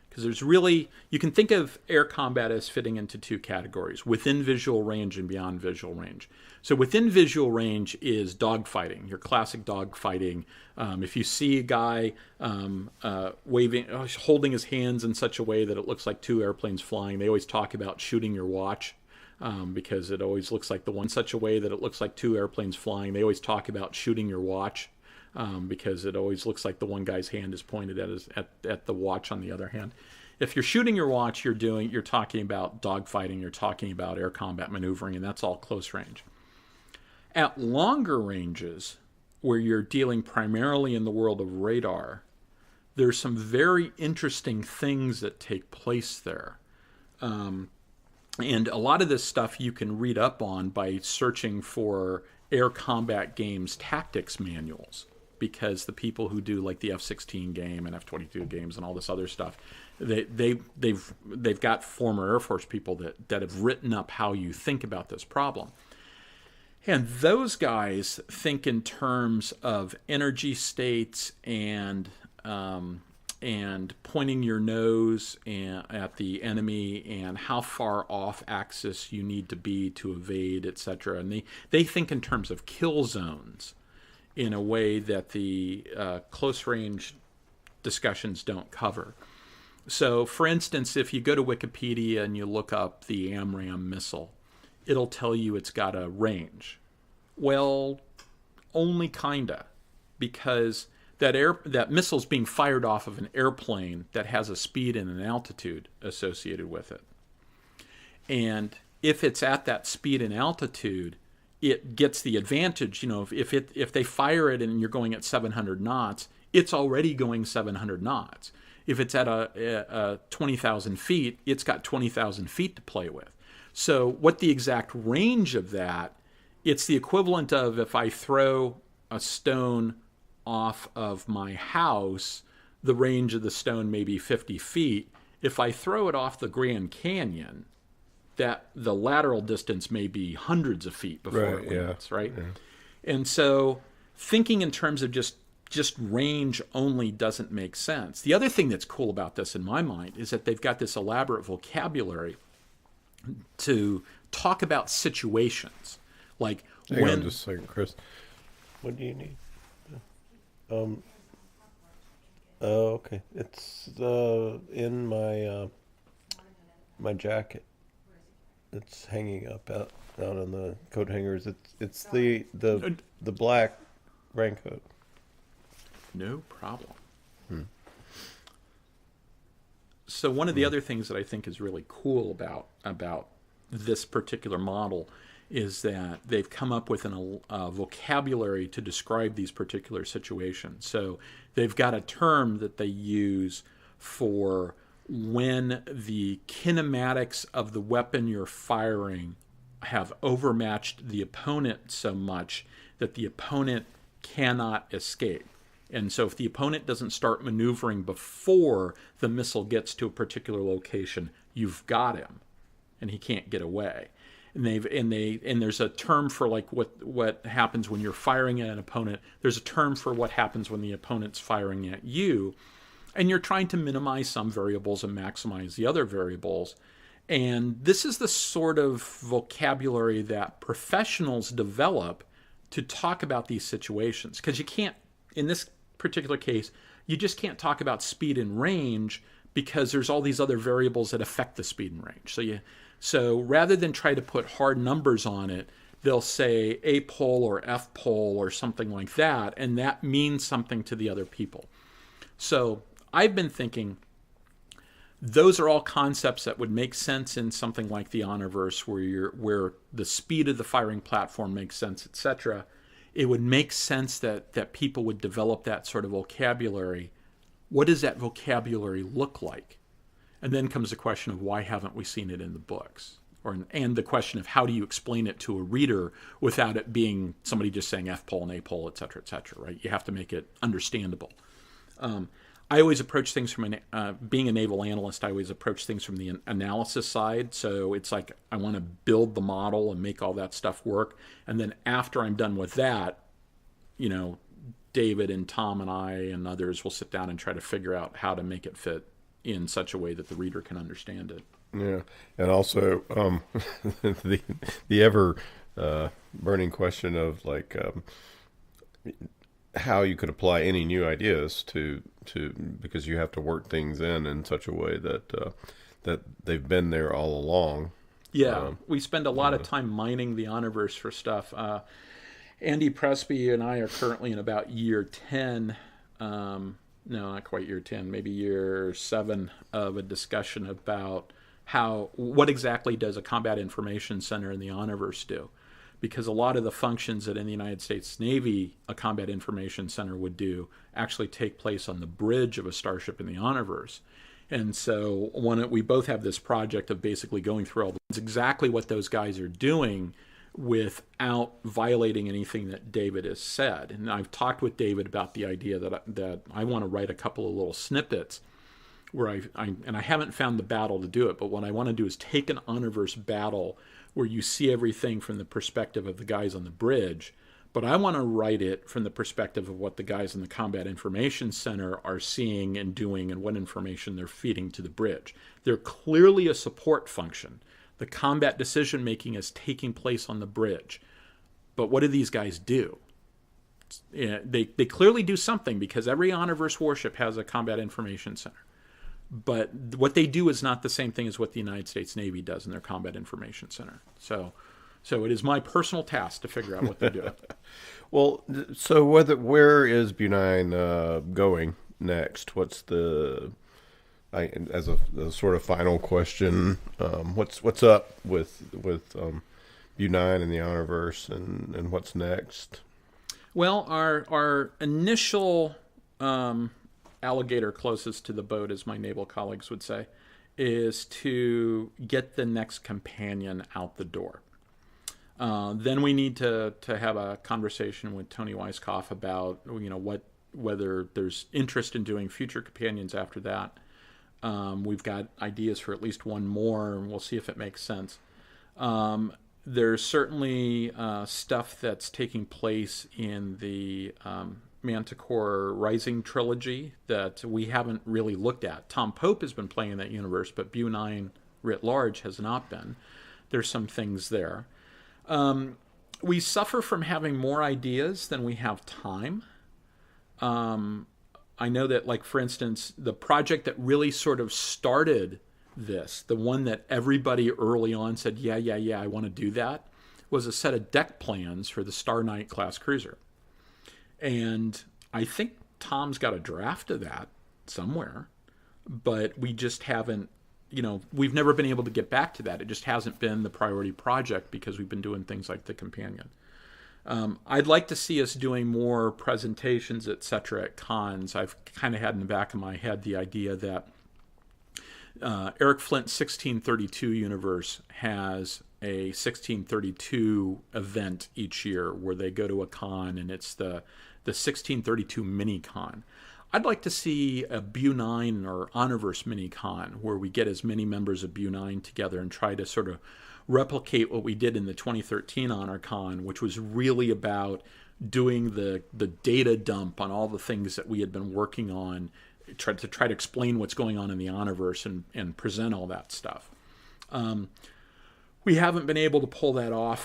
Because you can think of air combat as fitting into two categories, within visual range and beyond visual range. So within visual range is dogfighting, your classic dogfighting. If you see a guy waving, holding his hands in such a way that it looks like two airplanes flying, they always talk about shooting your watch. Because it always looks like such a way that it looks like two airplanes flying. They always talk about shooting your watch. Because it always looks like the one guy's hand is pointed at the watch on the other hand. If you're shooting your watch, you're talking about dogfighting, you're talking about air combat maneuvering, and that's all close range. At longer ranges, where you're dealing primarily in the world of radar, there's some very interesting things that take place there. And a lot of this stuff you can read up on by searching for air combat games tactics manuals, because the people who do like the F-16 game and F-22 games and all this other stuff, they've got former Air Force people that have written up how you think about this problem. And those guys think in terms of energy states and pointing your nose at the enemy and how far off axis you need to be to evade, etc. And they think in terms of kill zones in a way that the close range discussions don't cover. So, for instance, if you go to Wikipedia and you look up the AMRAAM missile, it'll tell you it's got a range. Well, only kinda, because that missile's being fired off of an airplane that has a speed and an altitude associated with it. And if it's at that speed and altitude, it gets the advantage. You know, if they fire it and you're going at 700 knots, it's already going 700 knots. If it's at a 20,000 feet, it's got 20,000 feet to play with. So what the exact range of that, it's the equivalent of if I throw a stone off of my house, the range of the stone may be 50 feet. If I throw it off the Grand Canyon, that the lateral distance may be hundreds of feet before it lands, right? Yeah. And so thinking in terms of just range only doesn't make sense. The other thing that's cool about this in my mind is that they've got this elaborate vocabulary to talk about situations. Like Hang on just a second, Chris. What do you need? Okay. It's in my my jacket. It's hanging up out on the coat hangers. It's the black raincoat. No problem. So one of the other things that I think is really cool about this particular model is that they've come up with a vocabulary to describe these particular situations. So they've got a term that they use for when the kinematics of the weapon you're firing have overmatched the opponent so much that the opponent cannot escape. And so if the opponent doesn't start maneuvering before the missile gets to a particular location, you've got him and he can't get away. And there's a term for like what happens when you're firing at an opponent. There's a term for what happens when the opponent's firing at you. And you're trying to minimize some variables and maximize the other variables. And this is the sort of vocabulary that professionals develop to talk about these situations. Because you can't, in this particular case, you just can't talk about speed and range because there's all these other variables that affect the speed and range. So rather than try to put hard numbers on it, they'll say A pole or F pole or something like that, and that means something to the other people. So I've been thinking those are all concepts that would make sense in something like the Honorverse, where the speed of the firing platform makes sense, etc. It would make sense that people would develop that sort of vocabulary. What does that vocabulary look like? And then comes the question of why haven't we seen it in the books? And the question of how do you explain it to a reader without it being somebody just saying F pole and A pole, et cetera, right? You have to make it understandable. I always approach things from being a naval analyst. I always approach things from the analysis side. So it's like I want to build the model and make all that stuff work. And then after I'm done with that, David and Tom and I and others will sit down and try to figure out how to make it fit in such a way that the reader can understand it. Yeah, and also the ever burning question of like how you could apply any new ideas to because you have to work things in such a way that that they've been there all along. Yeah, we spend a lot of time mining the Honorverse for stuff. Andy Presby and I are currently in about year 10. No, not quite year 10, maybe year 7 of a discussion about what exactly does a combat information center in the Honorverse do? because a lot of the functions that in the United States Navy a combat information center would do actually take place on the bridge of a starship in the Honorverse. And so we both have this project of basically going through all it's exactly what those guys are doing without violating anything that David has said. And I've talked with David about the idea that I want to write a couple of little snippets where I haven't found the battle to do it, but what I want to do is take an Honorverse battle where you see everything from the perspective of the guys on the bridge, but I want to write it from the perspective of what the guys in the Combat Information Center are seeing and doing and what information they're feeding to the bridge. They're clearly a support function. The combat decision making is taking place on the bridge. But what do these guys do? They clearly do something, because every Honorverse warship has a Combat Information Center. But what they do is not the same thing as what the United States Navy does in their Combat Information Center. So it is my personal task to figure out what they do. Well, so where is BuNine going next? What's as a sort of final question, what's up with BuNine and the Honorverse, and what's next? Well, our initial alligator closest to the boat, as my naval colleagues would say, is to get the next companion out the door. Then we need to have a conversation with Tony Weisskopf about whether there's interest in doing future companions after that. We've got ideas for at least one more, and we'll see if it makes sense. There's certainly stuff that's taking place in the Manticore Rising trilogy that we haven't really looked at. Tom Pope has been playing in that universe, but BuNine writ large has not been. There's some things there. We suffer from having more ideas than we have time. I know that, like, for instance, the project that really sort of started this, the one that everybody early on said, yeah, I want to do that, was a set of deck plans for the Star Knight class cruiser. And I think Tom's got a draft of that somewhere, but we just haven't, we've never been able to get back to that. It just hasn't been the priority project because we've been doing things like the companion. I'd like to see us doing more presentations, etc. at cons. I've kind of had in the back of my head the idea that Eric Flint's 1632 universe has a 1632 event each year where they go to a con, and it's the 1632 mini con. I'd like to see a BuNine or Honorverse mini con where we get as many members of BuNine together and try to sort of replicate what we did in the 2013 Honor Con, which was really about doing the data dump on all the things that we had been working on, try to explain what's going on in the Honorverse and present all that stuff. We haven't been able to pull that off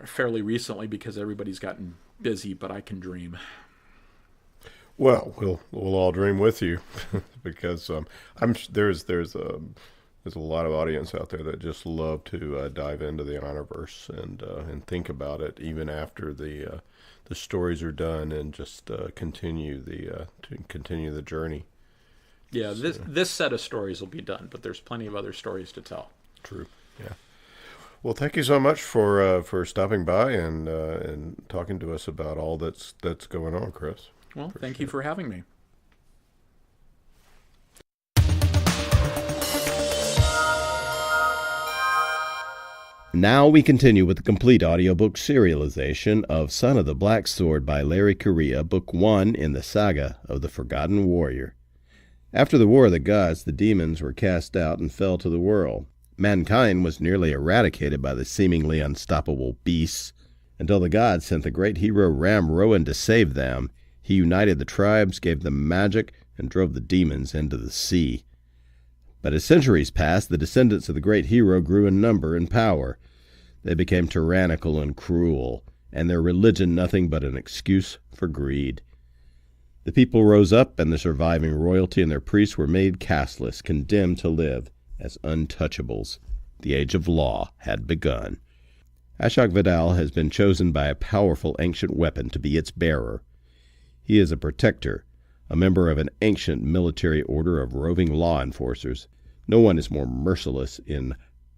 fairly recently because everybody's gotten busy, but I can dream. Well, we'll all dream with you, because there's a lot of audience out there that just love to dive into the Honorverse and think about it even after the stories are done, and just continue the journey. Yeah, this set of stories will be done, but there's plenty of other stories to tell. True. Yeah. Well, thank you so much for stopping by and talking to us about all that's going on, Chris. Well, thank you for having me. Now we continue with the complete audiobook serialization of Son of the Black Sword by Larry Correia, Book 1 in the Saga of the Forgotten Warrior. After the War of the Gods, the demons were cast out and fell to the world. Mankind was nearly eradicated by the seemingly unstoppable beasts, until the gods sent the great hero Ram Rowan to save them. He united the tribes, gave them magic, and drove the demons into the sea. But as centuries passed, the descendants of the great hero grew in number and power. They became tyrannical and cruel, and their religion nothing but an excuse for greed. The people rose up, and the surviving royalty and their priests were made casteless, condemned to live as untouchables. The age of law had begun. Ashok Vidal has been chosen by a powerful ancient weapon to be its bearer. He is a protector, a member of an ancient military order of roving law enforcers. No one is more merciless in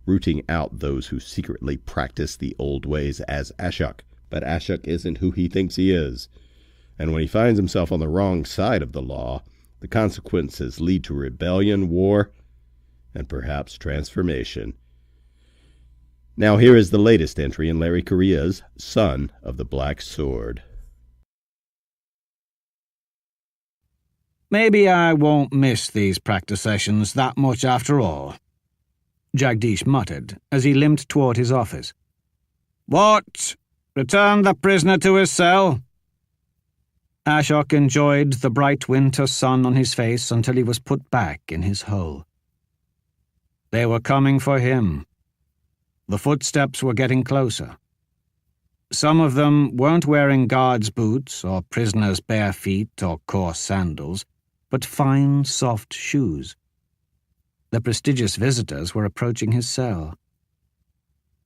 rooting out those who secretly practice the old ways as Ashok. But Ashok isn't who he thinks he is. And when he finds himself on the wrong side of the law, the consequences lead to rebellion, war, and perhaps transformation. Now here is the latest entry in Larry Correia's Son of the Black Sword. Maybe I won't miss these practice sessions that much after all, Jagdish muttered as he limped toward his office. What? Return the prisoner to his cell? Ashok enjoyed the bright winter sun on his face until he was put back in his hole. They were coming for him. The footsteps were getting closer. Some of them weren't wearing guards' boots or prisoners' bare feet or coarse sandals, but fine, soft shoes. The prestigious visitors were approaching his cell.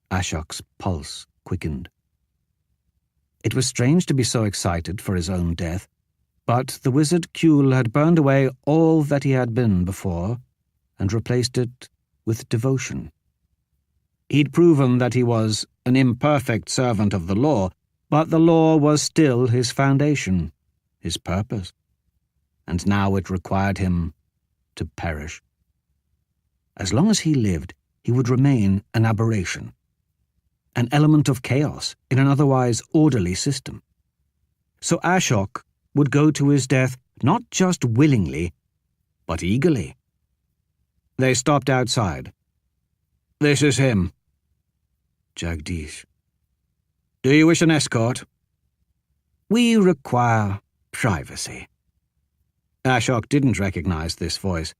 Ashok's pulse quickened. It was strange to be so excited for his own death, but the wizard Kuhl had burned away all that he had been before and replaced it with devotion. He'd proven that he was an imperfect servant of the law, but the law was still his foundation, his purpose, and now it required him to perish. As long as he lived, he would remain an aberration, an element of chaos in an otherwise orderly system. So Ashok would go to his death not just willingly, but eagerly. They stopped outside. This is him. Jagdish. Do you wish an escort? We require privacy. Ashok didn't recognize this voice.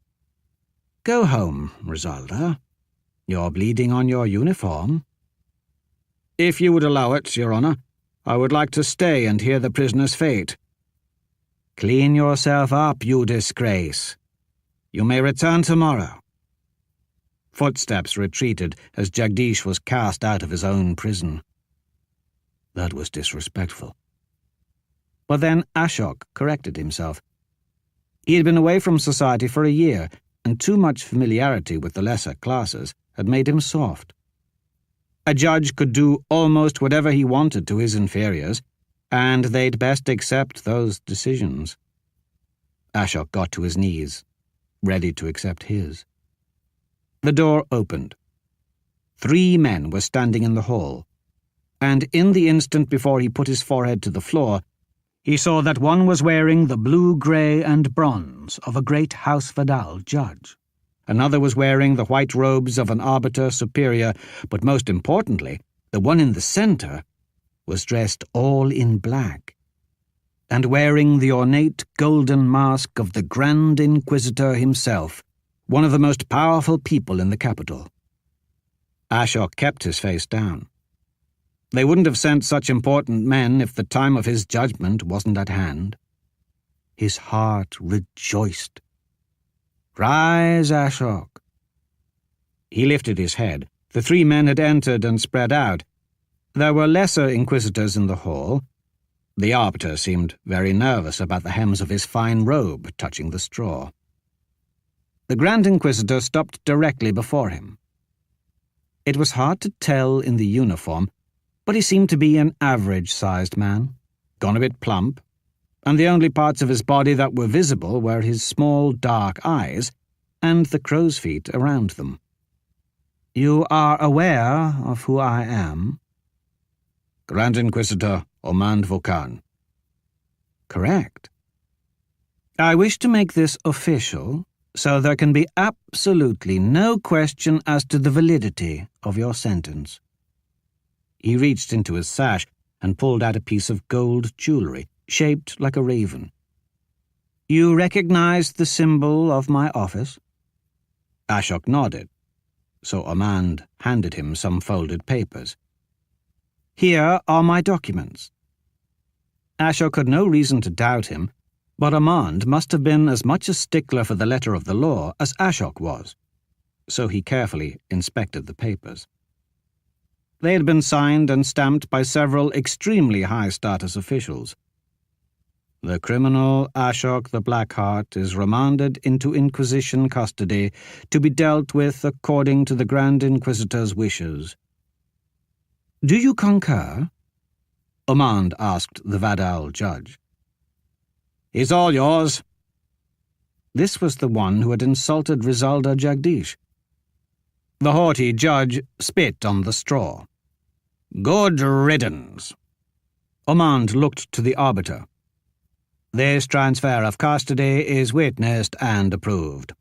Go home, Risalda. You're bleeding on your uniform. If you would allow it, Your Honor, I would like to stay and hear the prisoner's fate. Clean yourself up, you disgrace. You may return tomorrow. Footsteps retreated as Jagdish was cast out of his own prison. That was disrespectful. But then Ashok corrected himself. He had been away from society for a year, and too much familiarity with the lesser classes had made him soft. A judge could do almost whatever he wanted to his inferiors, and they'd best accept those decisions. Ashok got to his knees, ready to accept his. The door opened. 3 men were standing in the hall, and in the instant before he put his forehead to the floor, he saw that one was wearing the blue, grey, and bronze of a great House Vidal judge. Another was wearing the white robes of an arbiter superior, but most importantly, the one in the center was dressed all in black, and wearing the ornate golden mask of the Grand Inquisitor himself, one of the most powerful people in the capital. Ashok kept his face down. They wouldn't have sent such important men if the time of his judgment wasn't at hand. His heart rejoiced. Rise, Ashok. He lifted his head. The 3 men had entered and spread out. There were lesser inquisitors in the hall. The arbiter seemed very nervous about the hems of his fine robe touching the straw. The Grand Inquisitor stopped directly before him. It was hard to tell in the uniform, but he seemed to be an average-sized man, gone a bit plump, and the only parts of his body that were visible were his small dark eyes and the crow's feet around them. You are aware of who I am? Grand Inquisitor Omand Vokan. Correct. I wish to make this official, so there can be absolutely no question as to the validity of your sentence. He reached into his sash and pulled out a piece of gold jewelry, shaped like a raven. You recognize the symbol of my office? Ashok nodded, so Omand handed him some folded papers. Here are my documents. Ashok had no reason to doubt him, but Omand must have been as much a stickler for the letter of the law as Ashok was, so he carefully inspected the papers. They had been signed and stamped by several extremely high-status officials. The criminal Ashok the Blackheart is remanded into Inquisition custody to be dealt with according to the Grand Inquisitor's wishes. Do you concur? Omand asked the Vadal judge. He's all yours. This was the one who had insulted Rizalda Jagdish. The haughty judge spit on the straw. Good riddance. Omand looked to the arbiter. This transfer of custody is witnessed and approved.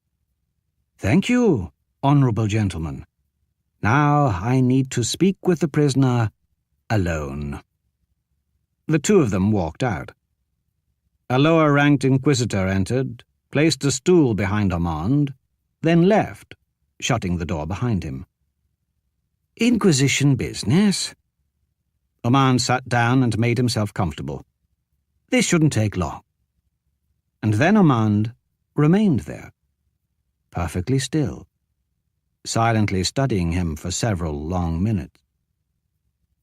Thank you, honorable gentleman. Now I need to speak with the prisoner alone. The two of them walked out. A lower-ranked inquisitor entered, placed a stool behind Omand, then left, shutting the door behind him. Inquisition business? Omand sat down and made himself comfortable. This shouldn't take long. And then Omand remained there, perfectly still, silently studying him for several long minutes.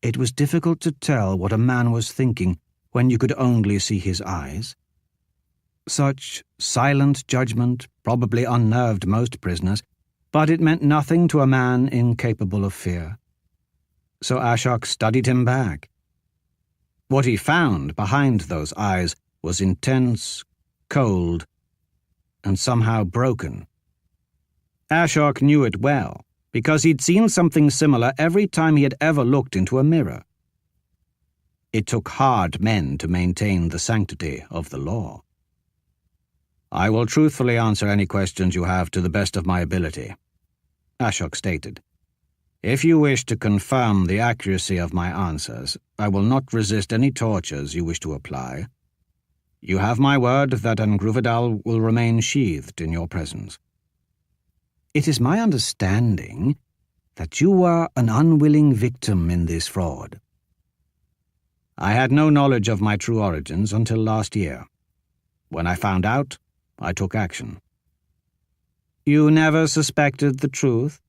It was difficult to tell what a man was thinking when you could only see his eyes. Such silent judgment probably unnerved most prisoners, but it meant nothing to a man incapable of fear. So Ashok studied him back. What he found behind those eyes was intense, cold, and somehow broken. Ashok knew it well, because he'd seen something similar every time he had ever looked into a mirror. It took hard men to maintain the sanctity of the law. I will truthfully answer any questions you have to the best of my ability, Ashok stated. If you wish to confirm the accuracy of my answers, I will not resist any tortures you wish to apply. You have my word that Angruvidal will remain sheathed in your presence. It is my understanding that you were an unwilling victim in this fraud. I had no knowledge of my true origins until last year. When I found out, I took action. You never suspected the truth,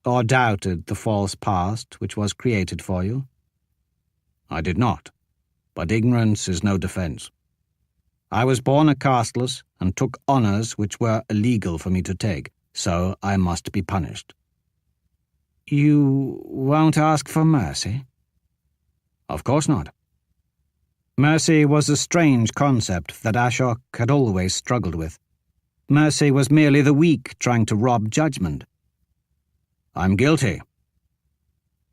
or doubted the false past which was created for you? I did not, but ignorance is no defense. I was born a casteless and took honors which were illegal for me to take, so I must be punished. You won't ask for mercy? Of course not. Mercy was a strange concept that Ashok had always struggled with. Mercy was merely the weak trying to rob judgment. I'm guilty.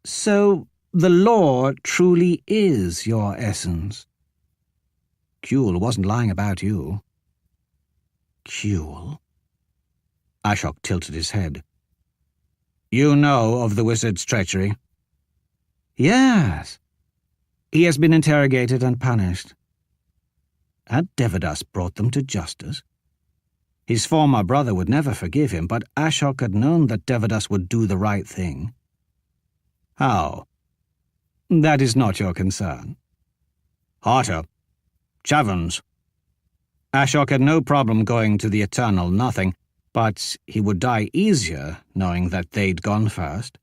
So the law truly is your essence. Kuehl wasn't lying about you. Kuehl? Ashok tilted his head. You know of the wizard's treachery? Yes. He has been interrogated and punished. Had Devadas brought them to justice? His former brother would never forgive him, but Ashok had known that Devadas would do the right thing. How? That is not your concern. Harter. Chavans. Ashok had no problem going to the eternal nothing, but he would die easier knowing that they'd gone first.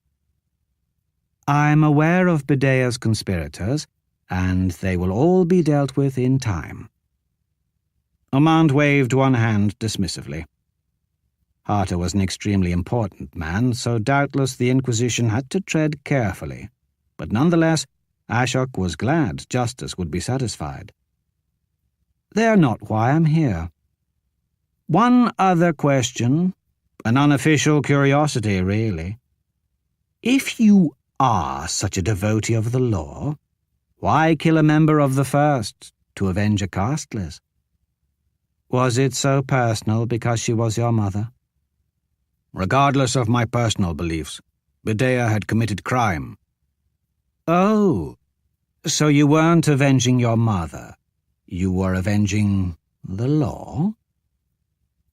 I'm aware of Bedea's conspirators, and they will all be dealt with in time. Omand waved one hand dismissively. Harter was an extremely important man, so doubtless the Inquisition had to tread carefully. But nonetheless, Ashok was glad justice would be satisfied. They're not why I'm here. One other question, an unofficial curiosity, really. If you are such a devotee of the law, why kill a member of the First to avenge a casteless? Was it so personal because she was your mother? Regardless of my personal beliefs, Bedea had committed crime. Oh, so you weren't avenging your mother. You were avenging the law?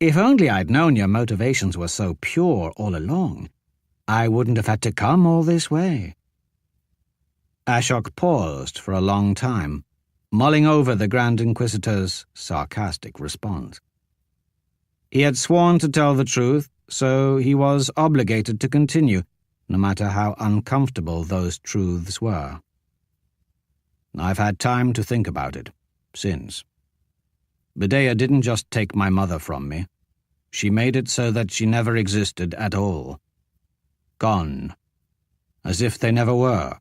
If only I'd known your motivations were so pure all along, I wouldn't have had to come all this way. Ashok paused for a long time, mulling over the Grand Inquisitor's sarcastic response. He had sworn to tell the truth, so he was obligated to continue, no matter how uncomfortable those truths were. I've had time to think about it, since. Medea didn't just take my mother from me. She made it so that she never existed at all. Gone. As if they never were.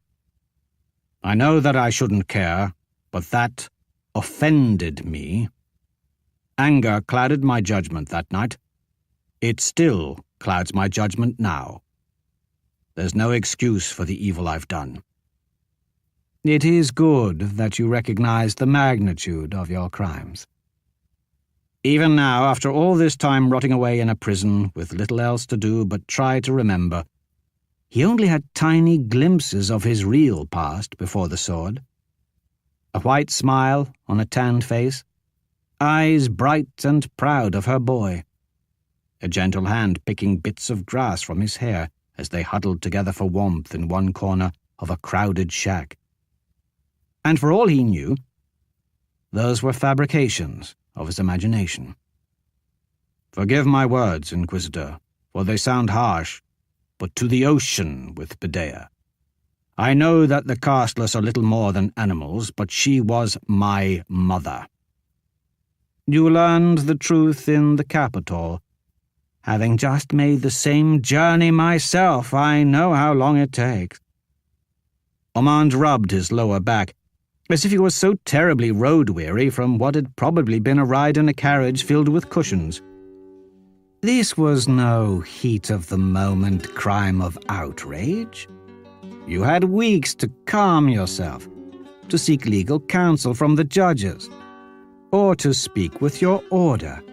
I know that I shouldn't care, but that offended me. Anger clouded my judgment that night. It still clouds my judgment now. There's no excuse for the evil I've done. It is good that you recognize the magnitude of your crimes. Even now, after all this time rotting away in a prison with little else to do but try to remember, he only had tiny glimpses of his real past before the sword. A white smile on a tanned face, eyes bright and proud of her boy, a gentle hand picking bits of grass from his hair as they huddled together for warmth in one corner of a crowded shack. And for all he knew, those were fabrications of his imagination. Forgive my words, Inquisitor, for they sound harsh, but to the ocean with Medea. I know that the casteless are little more than animals, but she was my mother. You learned the truth in the Capitol. Having just made the same journey myself, I know how long it takes. Armand rubbed his lower back, as if he was so terribly road-weary from what had probably been a ride in a carriage filled with cushions. This was no heat-of-the-moment crime of outrage. You had weeks to calm yourself, to seek legal counsel from the judges, or to speak with your order.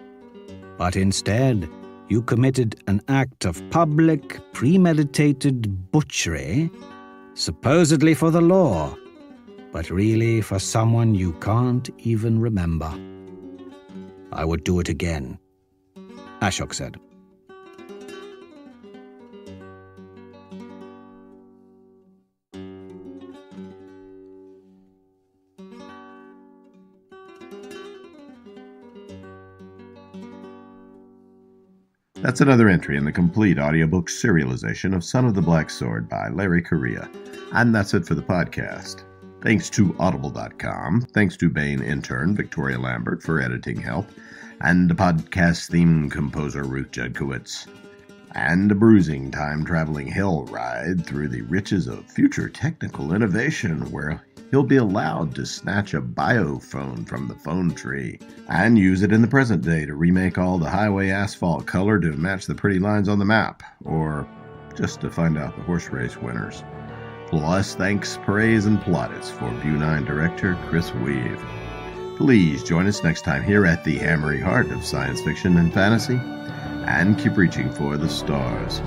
But instead, you committed an act of public, premeditated butchery, supposedly for the law, but really for someone you can't even remember. I would do it again, Ashok said. That's another entry in the complete audiobook serialization of Son of the Black Sword by Larry Correia. And that's it for the podcast. Thanks to Audible.com, thanks to Baen intern Victoria Lambert for editing help, and the podcast theme composer Ruth Judkowitz, and a bruising time-traveling hell ride through the riches of future technical innovation where he'll be allowed to snatch a biophone from the phone tree and use it in the present day to remake all the highway asphalt color to match the pretty lines on the map, or just to find out the horse race winners. Plus, thanks, praise, and plaudits for BuNine director Chris Weuve. Please join us next time here at the hammery heart of science fiction and fantasy, and keep reaching for the stars.